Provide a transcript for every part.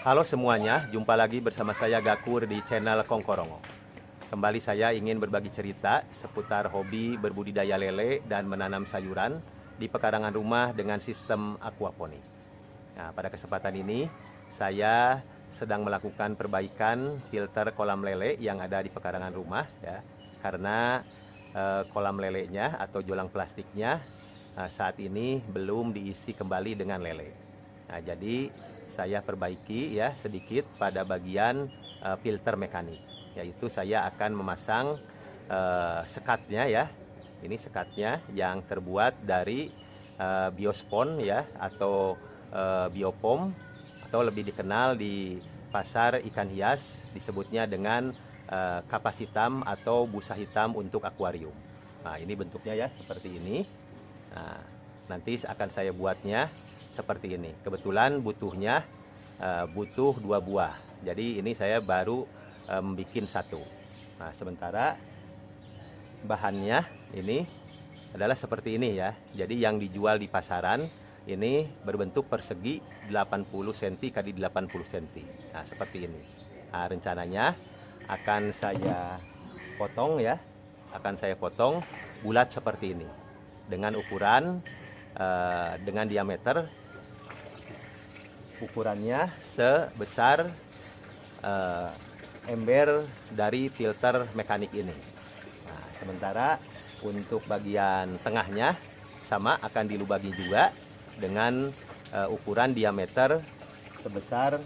Halo semuanya, jumpa lagi bersama saya Gakur di channel Kongkorongo. Kembali saya ingin berbagi cerita seputar hobi berbudidaya lele dan menanam sayuran di pekarangan rumah dengan sistem aquaponik. Nah, pada kesempatan ini saya sedang melakukan perbaikan filter kolam lele yang ada di pekarangan rumah ya. Karena kolam lelenya atau julang plastiknya saat ini belum diisi kembali dengan lele. Nah, jadi saya perbaiki ya sedikit pada bagian filter mekanik, yaitu saya akan memasang sekatnya ya. Ini sekatnya yang terbuat dari biospon ya, atau biopom, atau lebih dikenal di pasar ikan hias disebutnya dengan kapas hitam atau busa hitam untuk akuarium. Nah, ini bentuknya ya seperti ini. Nah, nanti akan saya buatnya seperti ini. Kebetulan butuhnya butuh 2 buah. Jadi ini saya baru bikin 1. Nah, sementara bahannya ini adalah seperti ini ya. Jadi yang dijual di pasaran ini berbentuk persegi 80 cm kali 80 cm. Nah, seperti ini. Nah, rencananya akan saya potong ya. Akan saya potong bulat seperti ini. Dengan ukuran dengan diameter ukurannya sebesar ember dari filter mekanik ini. Nah, sementara untuk bagian tengahnya sama akan dilubagi juga dengan ukuran diameter sebesar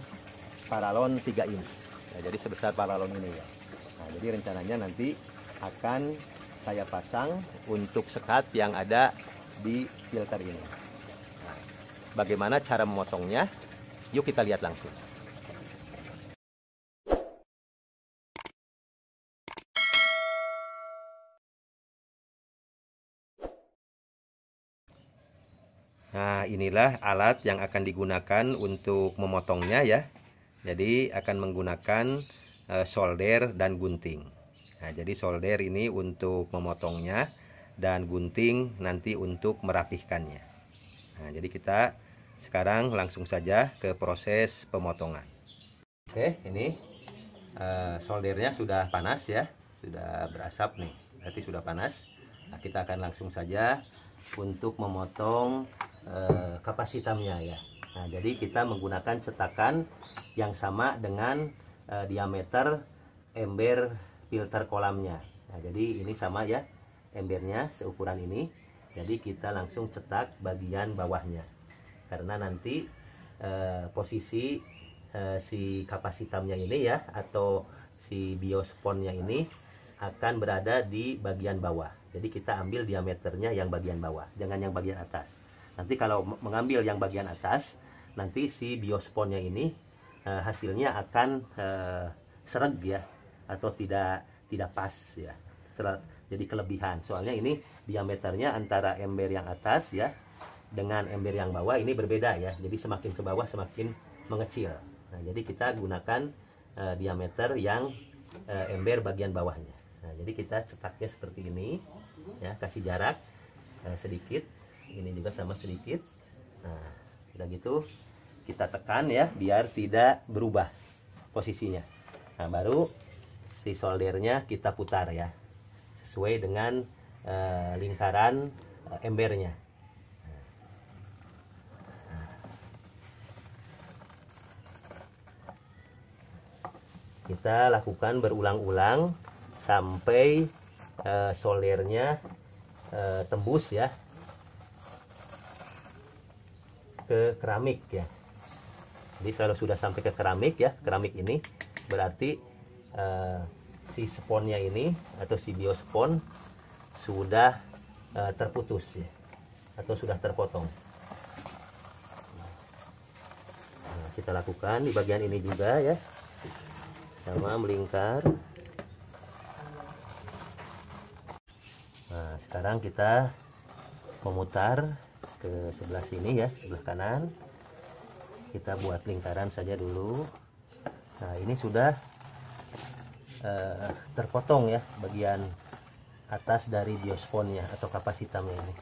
paralon 3 inch. Nah, jadi sebesar paralon ini ya. Nah, jadi rencananya nanti akan saya pasang untuk sekat yang ada di filter ini. Nah, bagaimana cara memotongnya? Yuk kita lihat langsung. Nah, inilah alat yang akan digunakan untuk memotongnya ya. Jadi akan menggunakan solder dan gunting. Nah, jadi solder ini untuk memotongnya dan gunting nanti untuk merapihkannya. Nah, jadi kita sekarang langsung saja ke proses pemotongan. Oke, ini soldernya sudah panas ya, sudah berasap nih, berarti sudah panas. Nah, kita akan langsung saja untuk memotong kapas hitamnya ya. Nah, jadi kita menggunakan cetakan yang sama dengan diameter ember filter kolamnya. Nah, jadi ini sama ya, embernya seukuran ini. Jadi kita langsung cetak bagian bawahnya. Karena nanti posisi si kapas hitamnya ini ya, atau si biosponnya ini akan berada di bagian bawah. Jadi kita ambil diameternya yang bagian bawah, jangan yang bagian atas. Nanti kalau mengambil yang bagian atas, nanti si biosponnya ini hasilnya akan seret ya, atau tidak pas ya. Jadi kelebihan. Soalnya ini diameternya antara ember yang atas ya dengan ember yang bawah ini berbeda ya. Jadi semakin ke bawah semakin mengecil. Nah, jadi kita gunakan diameter yang ember bagian bawahnya. Nah, jadi kita cetaknya seperti ini ya, kasih jarak sedikit. Ini juga sama sedikit. Nah, udah gitu kita tekan ya biar tidak berubah posisinya. Nah, baru si soldernya kita putar ya, sesuai dengan lingkaran embernya. Kita lakukan berulang-ulang sampai soldernya tembus ya ke keramik ya. Jadi kalau sudah sampai ke keramik ya, keramik ini berarti si sponnya ini atau si biospon sudah terputus ya, atau sudah terpotong. Nah, kita lakukan di bagian ini juga ya, sama melingkar. Nah, sekarang kita memutar ke sebelah sini ya, sebelah kanan. Kita buat lingkaran saja dulu. Nah, ini sudah terpotong ya bagian atas dari biosponnya atau kapas hitamnya ini.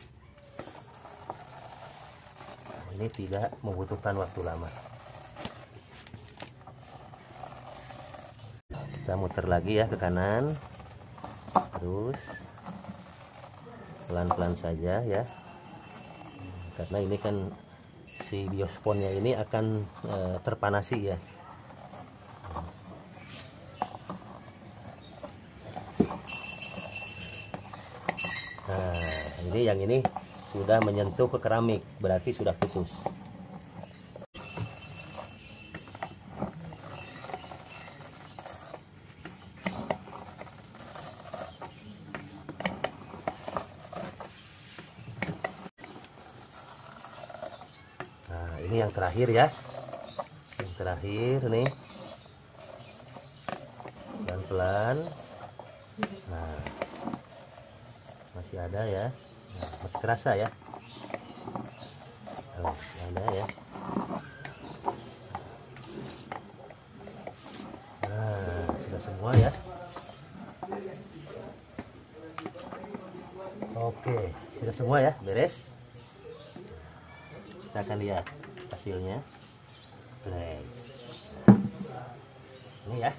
Nah, ini tidak membutuhkan waktu lama. Kita muter lagi ya ke kanan, terus pelan-pelan saja ya, karena ini kan si biosponnya ini akan terpanasi ya. Nah, ini yang ini sudah menyentuh ke keramik, berarti sudah putus. Nah, ini yang terakhir ya. Yang terakhir nih. Pelan-pelan. Nah, masih ada ya. Nah, masih kerasa ya. Oh, masih ada ya. Nah, sudah semua ya. Oke, sudah semua ya, beres. Kita akan lihat hasilnya. Nice. Ini ya.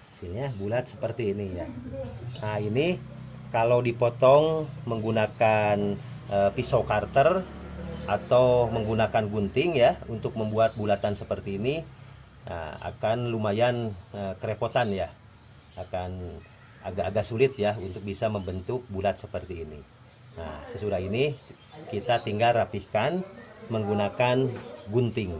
Hasilnya bulat seperti ini ya. Nah, ini kalau dipotong menggunakan pisau cutter atau menggunakan gunting ya untuk membuat bulatan seperti ini, akan lumayan kerepotan ya, akan agak-agak sulit ya untuk bisa membentuk bulat seperti ini. Nah, sesudah ini kita tinggal rapihkan menggunakan gunting.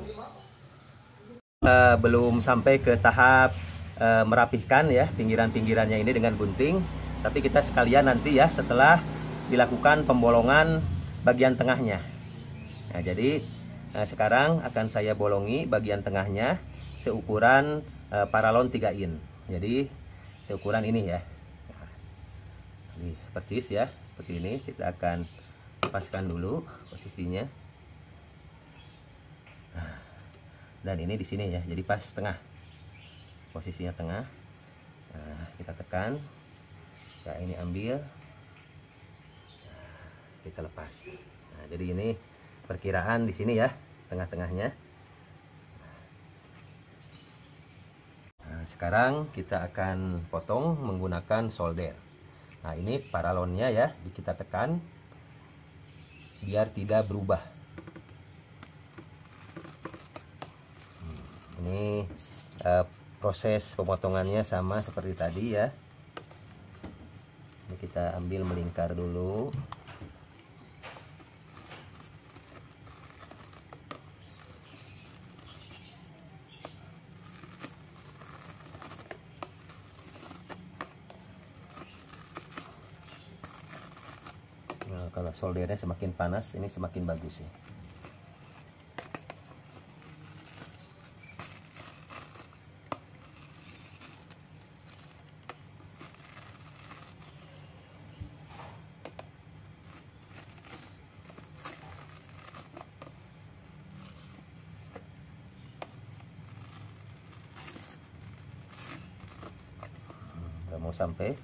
Belum sampai ke tahap merapihkan ya pinggiran-pinggirannya ini dengan gunting, tapi kita sekalian nanti ya setelah dilakukan pembolongan bagian tengahnya. Nah, jadi sekarang akan saya bolongi bagian tengahnya seukuran paralon 3 in. Jadi seukuran ini ya. Nah, ini persis ya, seperti ini. Kita akan lepaskan dulu posisinya. Nah, dan ini di sini ya, jadi pas tengah, posisinya tengah. Nah, kita tekan. Nah, ini ambil. Nah, kita lepas. Nah, jadi ini perkiraan di sini ya, tengah-tengahnya. Nah, sekarang kita akan potong menggunakan solder. Nah, ini paralonnya ya, kita tekan biar tidak berubah. Ini proses pemotongannya sama seperti tadi ya. Ini kita ambil melingkar dulu. Nah, kalau soldernya semakin panas, ini semakin bagus ya. Udah mau sampai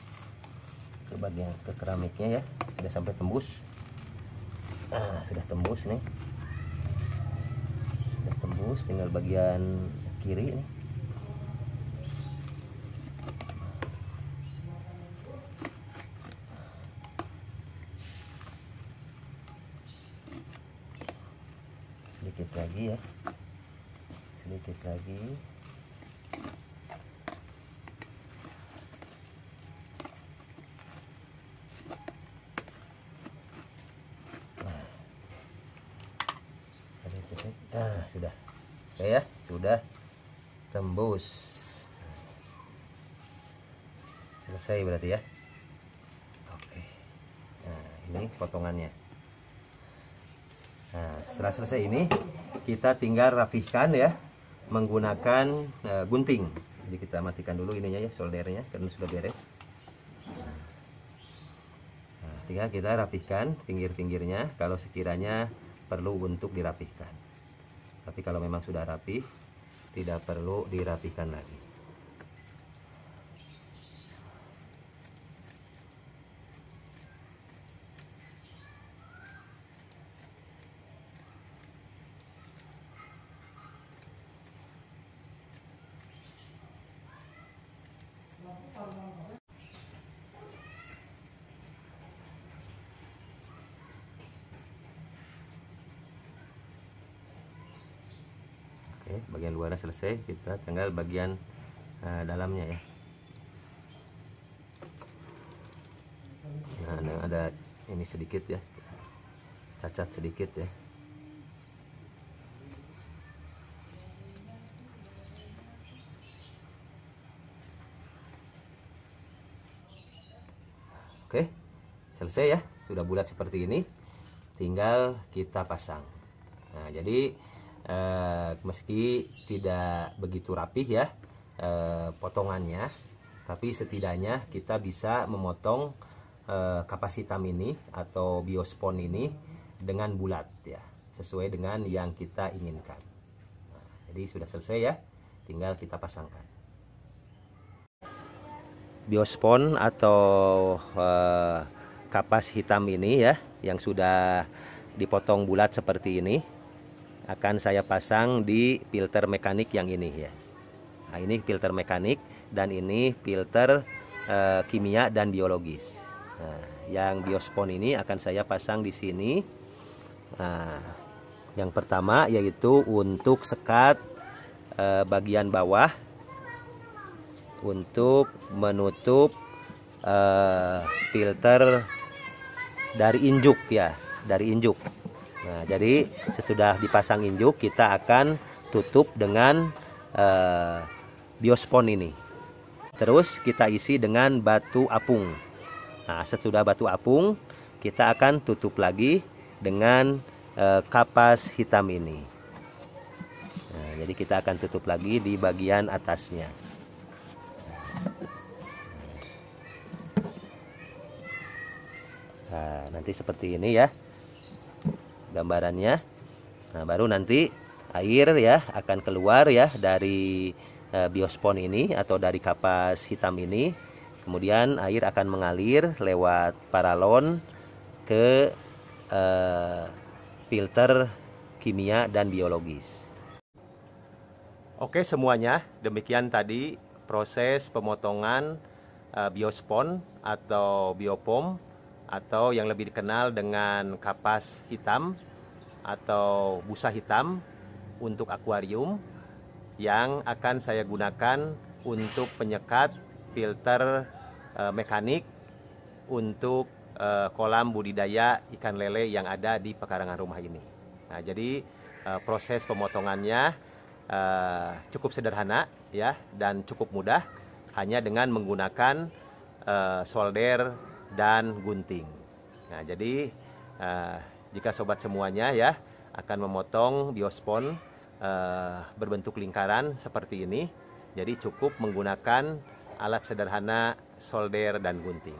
ke bagian ke keramiknya ya, sudah sampai tembus. Nah, sudah tembus nih, sudah tembus, tinggal bagian kiri nih. Sedikit lagi ya, sedikit lagi. Nah, sudah. Oke ya, sudah tembus. Selesai berarti ya. Oke. Nah, ini potongannya. Nah, setelah selesai ini kita tinggal rapihkan ya menggunakan gunting. Jadi kita matikan dulu ininya ya, soldernya karena sudah beres. Nah, tinggal kita rapihkan pinggir-pinggirnya kalau sekiranya perlu untuk dirapihkan. Tapi kalau memang sudah rapih, tidak perlu dirapihkan lagi. bagian luarnya selesai, kita tinggal bagian dalamnya ya. Nah, ada ini sedikit ya, cacat sedikit ya. Oke, selesai ya, sudah bulat seperti ini, tinggal kita pasang. Nah, jadi meski tidak begitu rapih ya potongannya, tapi setidaknya kita bisa memotong kapas hitam ini atau biospon ini dengan bulat ya, sesuai dengan yang kita inginkan. Nah, jadi sudah selesai ya, tinggal kita pasangkan. Biospon atau kapas hitam ini ya, yang sudah dipotong bulat seperti ini, akan saya pasang di filter mekanik yang ini ya. Nah, ini filter mekanik dan ini filter kimia dan biologis. Nah, yang biospon ini akan saya pasang di sini. Nah, yang pertama yaitu untuk sekat bagian bawah, untuk menutup filter dari injuk ya, dari injuk. Nah, jadi sesudah dipasang injuk, kita akan tutup dengan biospon ini. Terus kita isi dengan batu apung. Nah, sesudah batu apung, kita akan tutup lagi dengan kapas hitam ini. Nah, jadi kita akan tutup lagi di bagian atasnya. Nah, nanti seperti ini ya gambarannya. Nah, baru nanti air ya akan keluar ya dari biospon ini atau dari kapas hitam ini. Kemudian air akan mengalir lewat paralon ke filter kimia dan biologis. Oke semuanya, demikian tadi proses pemotongan biospon atau biopom, atau yang lebih dikenal dengan kapas hitam atau busa hitam untuk akuarium, yang akan saya gunakan untuk penyekat filter mekanik untuk kolam budidaya ikan lele yang ada di pekarangan rumah ini. Nah, jadi proses pemotongannya cukup sederhana ya, dan cukup mudah, hanya dengan menggunakan solder dan gunting. Nah, jadi jika sobat semuanya ya akan memotong biospon berbentuk lingkaran seperti ini, jadi cukup menggunakan alat sederhana solder dan gunting.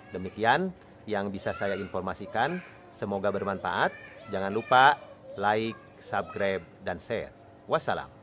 Demikian yang bisa saya informasikan, semoga bermanfaat. Jangan lupa like, subscribe, dan share. Wassalam.